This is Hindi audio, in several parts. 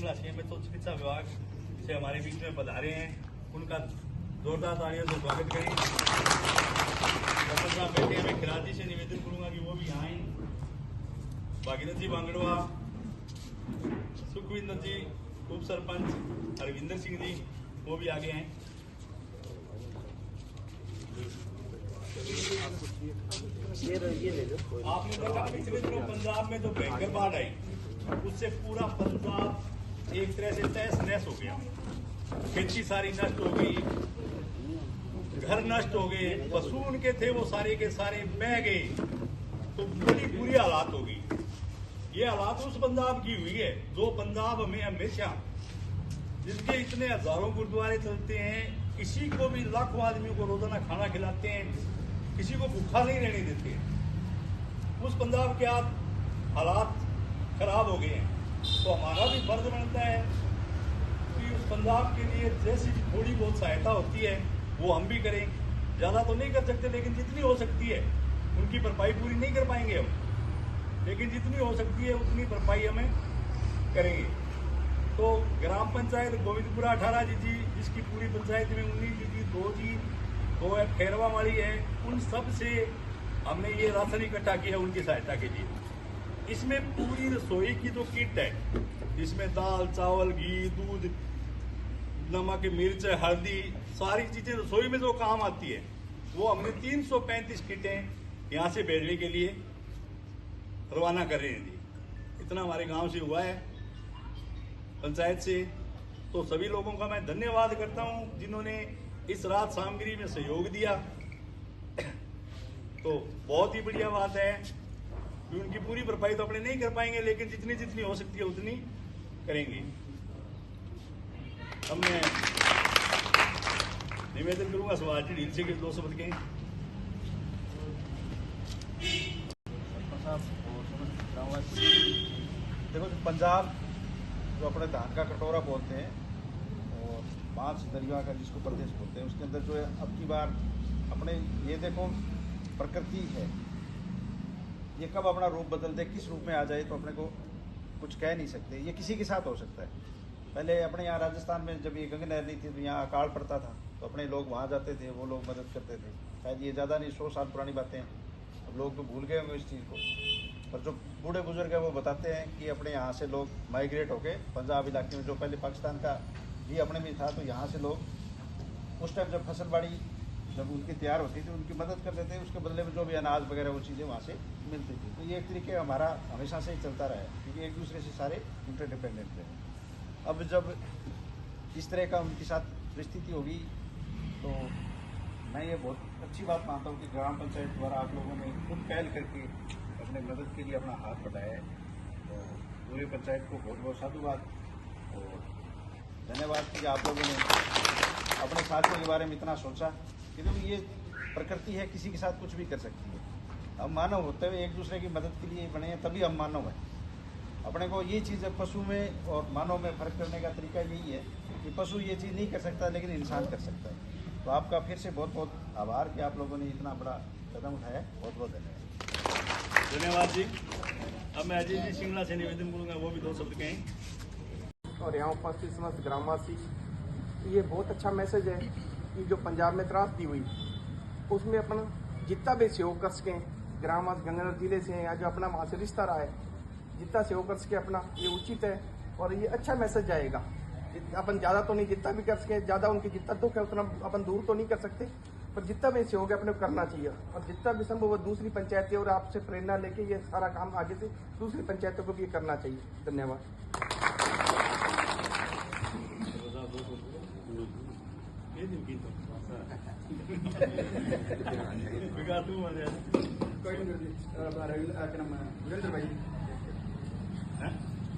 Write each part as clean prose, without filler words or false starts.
शिंगला में तो चिकित्सा विभाग से हमारे बीच में पधारे हैं, उनका जोरदार तालियों से स्वागत करें। डॉक्टर साहब बैठे, मैं खिलाड़ी से निवेदन करूंगा कि वो भी आए। भागीरथ जी बांगड़वा, सुखविंदर जी उप सरपंच, हरविंदर सिंह जी वो भी आगे हैं। आपने देखा पिछले दिनों पंजाब में तो भयंकर बाढ़ आई, उससे पूरा पंजाब एक तरह से तहस नहस हो गया। खेती सारी नष्ट हो गई, घर नष्ट हो गए, पशु उनके थे वो सारे के सारे बह गए, तो बड़ी बुरी हालात हो गई। ये हालात उस पंजाब की हुई है जो पंजाब में हमेशा जिसके इतने हजारों गुरुद्वारे चलते हैं, किसी को भी लाखों आदमियों को रोजाना खाना खिलाते हैं, किसी को भूखा नहीं रहने देते। उस पंजाब के आज हालात खराब हो गए हैं, तो हमारा भी फर्ज बनता है कि उस पंजाब के लिए जैसी भी थोड़ी बहुत सहायता होती है वो हम भी करें। ज्यादा तो नहीं कर सकते, लेकिन जितनी हो सकती है उनकी भरपाई पूरी नहीं कर पाएंगे हम, लेकिन जितनी हो सकती है उतनी भरपाई हमें करेंगे। तो ग्राम पंचायत गोविंदपुरा 18 जी, जिसकी पूरी पंचायत में 19 जी, 2 जी, 2 खैरवा वाली है, उन सब से हमने ये राशन इकट्ठा किया है उनकी सहायता के लिए। इसमें पूरी रसोई की जो किट है, इसमें दाल, चावल, घी, दूध, नमक, मिर्च, हल्दी, सारी चीजें रसोई में जो काम आती है वो हमने 335 किटें यहाँ से भेजने के लिए रवाना कर रहे हैं जी। इतना हमारे गांव से हुआ है, पंचायत से। तो सभी लोगों का मैं धन्यवाद करता हूं जिन्होंने इस राहत सामग्री में सहयोग दिया। तो बहुत ही बढ़िया बात है कि उनकी पूरी भरपाई तो अपने नहीं कर पाएंगे, लेकिन जितनी जितनी हो सकती है उतनी करेंगे। अब मैं निवेदन करूंगा सुभाष जी ढील से के 2 शब्द के। देखो, पंजाब जो अपने धान का कटोरा बोलते हैं और 5 दरिया का जिसको प्रदेश बोलते हैं, उसके अंदर जो है अब की बार अपने ये देखो प्रकृति है, ये कब अपना रूप बदल दे, किस रूप में आ जाए तो अपने को कुछ कह नहीं सकते। ये किसी के साथ हो सकता है। पहले अपने यहाँ राजस्थान में जब ये गंगा नहर नहीं थी तो यहाँ अकाल पड़ता था, तो अपने लोग वहाँ जाते थे, वो लोग मदद करते थे। शायद ये ज़्यादा नहीं, 100 साल पुरानी बातें हैं, अब लोग तो भूल गए होंगे इस चीज़ को। पर जो बूढ़े बुजुर्ग है वो बताते हैं कि अपने यहाँ से लोग माइग्रेट होके पंजाब इलाके में, जो पहले पाकिस्तान का भी अपने में था, तो यहाँ से लोग उस टाइम जब फसलबाड़ी जब उनकी तैयार होती थी उनकी मदद करते थे, उसके बदले में जो भी अनाज वगैरह वो चीज़ें वहाँ से मिलती थी। तो ये एक तरीके हमारा हमेशा से ही चलता रहा है, क्योंकि एक दूसरे से सारे इंटरडिपेंडेंट थे। अब जब इस तरह का उनके साथ परिस्थिति होगी तो मैं ये बहुत अच्छी बात मानता हूँ कि ग्राम पंचायत द्वारा आप लोगों ने खुद पहल करके अपने मदद के लिए अपना हाथ बढ़ाया है। तो पूरे पंचायत को बहुत बहुत साधुवाद और धन्यवाद कि आप लोगों ने अपने साथियों के बारे में इतना सोचा, क्योंकि ये प्रकृति है, किसी के साथ कुछ भी कर सकती है। हम मानव होते हुए एक दूसरे की मदद के लिए बने हैं, तभी हम मानव हैं। अपने को ये चीज़ पशु में और मानव में फ़र्क करने का तरीका यही है कि पशु ये चीज़ नहीं कर सकता, लेकिन इंसान कर सकता है। तो आपका फिर से बहुत बहुत आभार कि आप लोगों ने इतना बड़ा कदम उठाया। बहुत बहुत धन्यवाद जी। अब मैं अजय जी शिंगला से निवेदन करूंगा, वो भी 2 शब्द कहें। और यहाँ उपस्थित समस्त ग्रामवासी, ये बहुत अच्छा मैसेज है कि जो पंजाब में त्रासदी हुई उसमें अपन जितना भी सहयोग कर सकें, ग्रामवासी गंगानगर जिले से हैं या जो अपना वहाँ से रिश्ता रहा है, जितना सहयोग कर सके अपना, ये उचित है और ये अच्छा मैसेज जाएगा। अपन ज़्यादा तो नहीं, जितना भी कर सके, ज़्यादा उनकी जितना दुख है उतना अपन दूर तो नहीं कर सकते, पर जितना भी सहयोग है अपने को करना चाहिए। और जितना भी संभव है दूसरी पंचायतें और आपसे प्रेरणा लेके ये सारा काम आगे से दूसरी पंचायतों को भी करना चाहिए। धन्यवाद।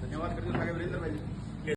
धन्यवाद कर